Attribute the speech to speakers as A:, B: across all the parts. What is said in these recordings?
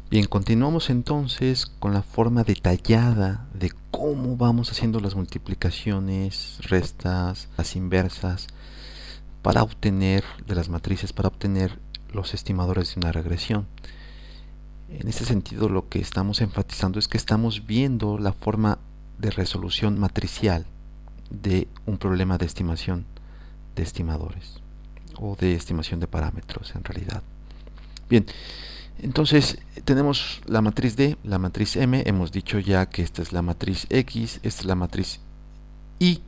A: Bien, continuamos entonces con la forma detallada de cómo vamos haciendo las multiplicaciones, restas, las inversas, para obtener de las matrices, para obtener los estimadores de una regresión. En este sentido, lo que estamos enfatizando es que estamos viendo la forma de resolución matricial de un problema de estimación de estimadores o de estimación de parámetros en realidad. Bien, entonces tenemos la matriz D, la matriz M, hemos dicho ya que esta es la matriz X, esta es la matriz Y,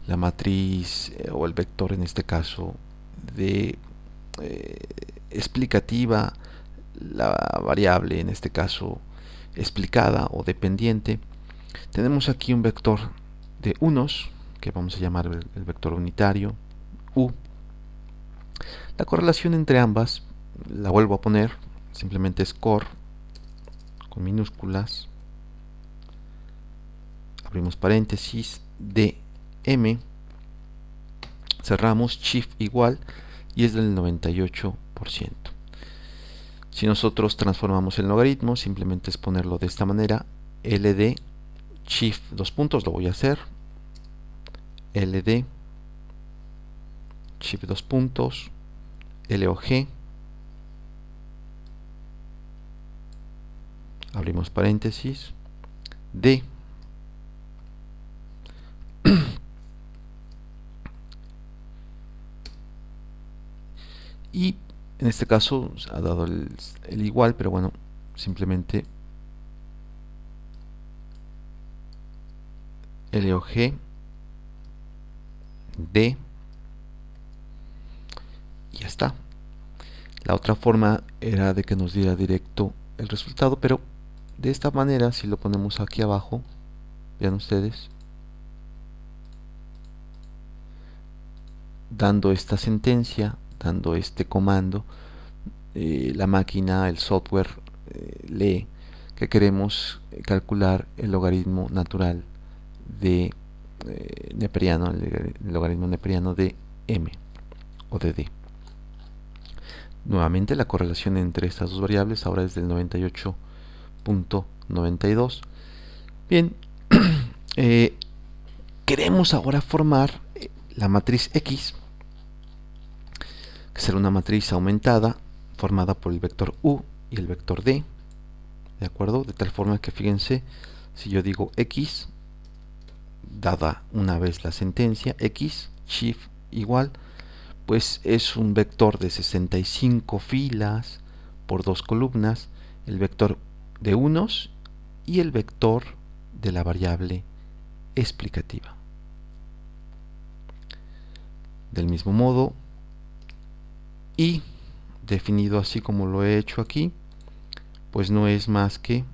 A: la matriz o el vector en este caso de eh, explicativa, la variable en este caso explicada o dependiente. Tenemos aquí un vector de unos que vamos a llamar el vector unitario U. La correlación entre ambas la vuelvo a poner, simplemente es cor con minúsculas, abrimos paréntesis, de m, cerramos, shift igual, y es del 98%. Si nosotros transformamos el logaritmo, simplemente es ponerlo de esta manera, ld, shift, dos puntos, lo voy a hacer, ld, shift, dos puntos, log, abrimos paréntesis, d, y en este caso ha dado el igual, pero bueno, simplemente log d y ya está. La otra forma era de que nos diera directo el resultado, pero de esta manera, si lo ponemos aquí abajo, vean ustedes, dando esta sentencia, dando este comando, la máquina, el software, lee que queremos calcular el logaritmo natural de neperiano, el logaritmo neperiano de m o de d. Nuevamente la correlación entre estas dos variables ahora es del 98.92. Bien, queremos ahora formar la matriz X, que será una matriz aumentada formada por el vector U y el vector D, ¿de acuerdo? De tal forma que fíjense, si yo digo X, dada una vez la sentencia, X, shift igual, pues es un vector de 65 filas por dos columnas, el vector de unos y el vector de la variable explicativa. Del mismo modo, y definido así como lo he hecho aquí, pues no es más que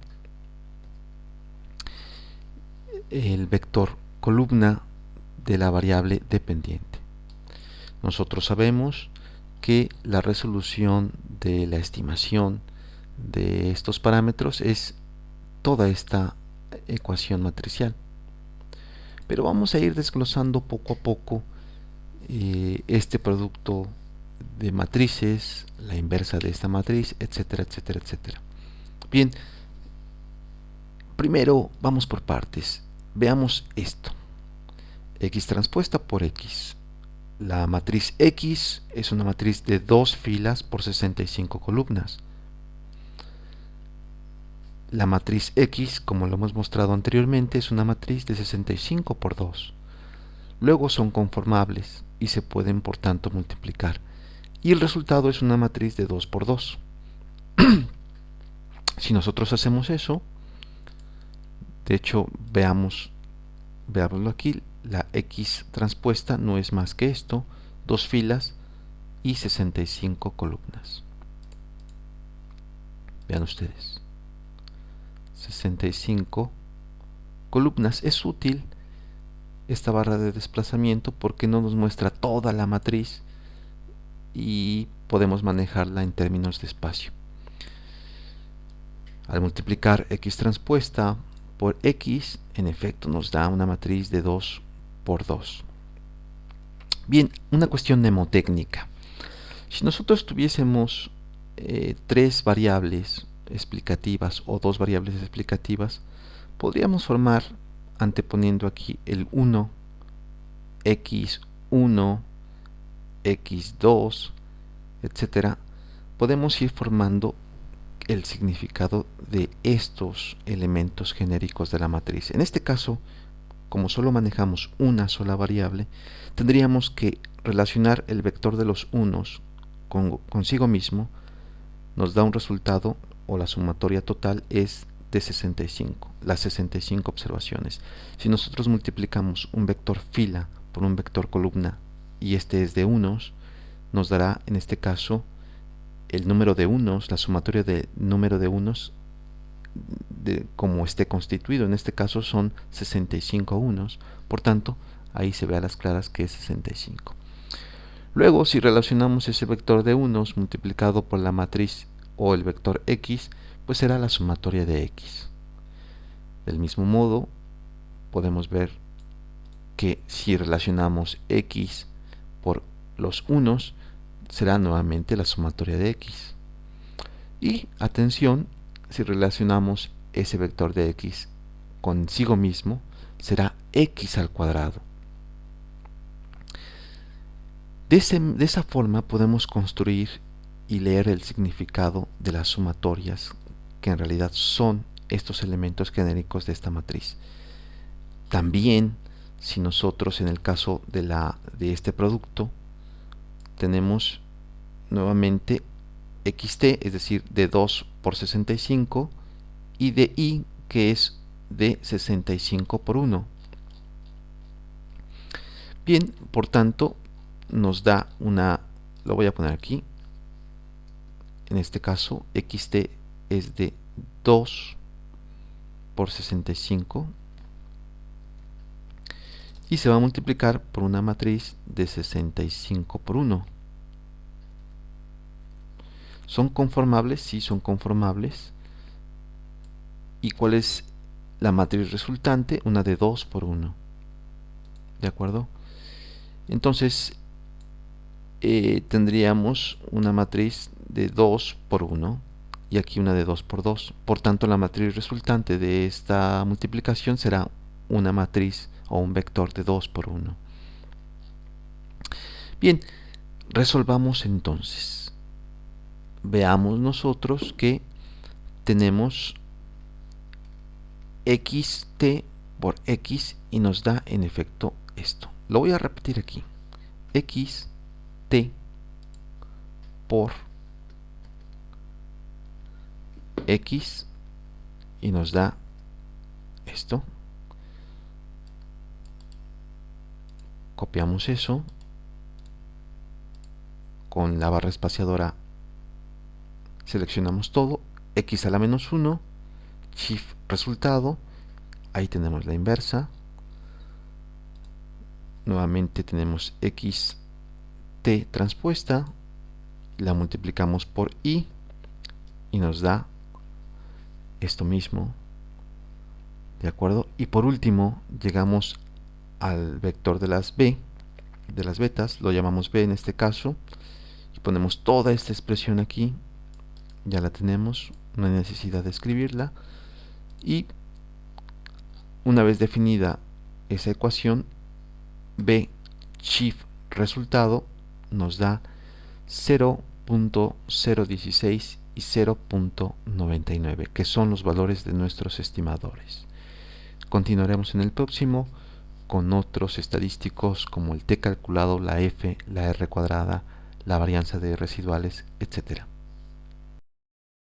A: el vector columna de la variable dependiente. Nosotros sabemos que la resolución de la estimación de estos parámetros es toda esta ecuación matricial. Pero vamos a ir desglosando poco a poco este producto de matrices, la inversa de esta matriz, etcétera, etcétera, etcétera. Bien, primero vamos por partes. Veamos esto. X transpuesta por X. La matriz X es una matriz de dos filas por 65 columnas. La matriz X, como lo hemos mostrado anteriormente, es una matriz de 65 por 2. Luego son conformables y se pueden por tanto multiplicar. Y el resultado es una matriz de 2 por 2. Si nosotros hacemos eso, de hecho veámoslo aquí, la X transpuesta no es más que esto, dos filas y 65 columnas. Vean ustedes, 65 columnas. Es útil esta barra de desplazamiento porque no nos muestra toda la matriz y podemos manejarla en términos de espacio. Al multiplicar X transpuesta por X, en efecto nos da una matriz de 2 por 2. Bien, una cuestión mnemotécnica. Si nosotros tuviésemos tres variables explicativas o dos variables explicativas, podríamos formar, anteponiendo aquí el 1, x1, x2, etcétera, podemos ir formando el significado de estos elementos genéricos de la matriz. En este caso, como solo manejamos una sola variable, tendríamos que relacionar el vector de los unos consigo mismo. Nos da un resultado, o la sumatoria total es de 65, las 65 observaciones. Si nosotros multiplicamos un vector fila por un vector columna y este es de unos, nos dará en este caso el número de unos, la sumatoria del número de unos como esté constituido. En este caso son 65 unos, por tanto ahí se ve a las claras que es 65. Luego, si relacionamos ese vector de unos multiplicado por la matriz o el vector x, pues será la sumatoria de x. Del mismo modo, podemos ver que si relacionamos x por los unos, será nuevamente la sumatoria de x. Y atención, si relacionamos ese vector de x consigo mismo, será x al cuadrado. De esa forma podemos construir y leer el significado de las sumatorias, que en realidad son estos elementos genéricos de esta matriz. También, si nosotros en el caso de este producto tenemos nuevamente xt, es decir, de 2 por 65, y de y, que es de 65 por 1. Bien, por tanto, nos da lo voy a poner aquí, en este caso xt es de 2 por 65 y se va a multiplicar por una matriz de 65 por 1. ¿Son conformables? Sí, son conformables. ¿Y cuál es la matriz resultante? Una de 2 por 1. ¿De acuerdo? Entonces, tendríamos una matriz de 2 por 1 y aquí una de 2 por 2. Por tanto, la matriz resultante de esta multiplicación será una matriz o un vector de 2 por 1. Bien, resolvamos entonces. Veamos nosotros que tenemos xt por x y nos da en efecto esto. Lo voy a repetir aquí. Xt por x y nos da esto. Copiamos eso, con la barra espaciadora seleccionamos todo, x a la menos 1, shift resultado, ahí tenemos la inversa, nuevamente tenemos xt transpuesta, la multiplicamos por y nos da esto mismo, ¿de acuerdo? Y por último llegamos al vector de las betas, lo llamamos b en este caso, y ponemos toda esta expresión aquí, ya la tenemos, no hay necesidad de escribirla, y una vez definida esa ecuación, b shift resultado nos da 0.016 y 0.99, que son los valores de nuestros estimadores. Continuaremos en el próximo con otros estadísticos como el t calculado, la f, la r cuadrada, la varianza de residuales, etc.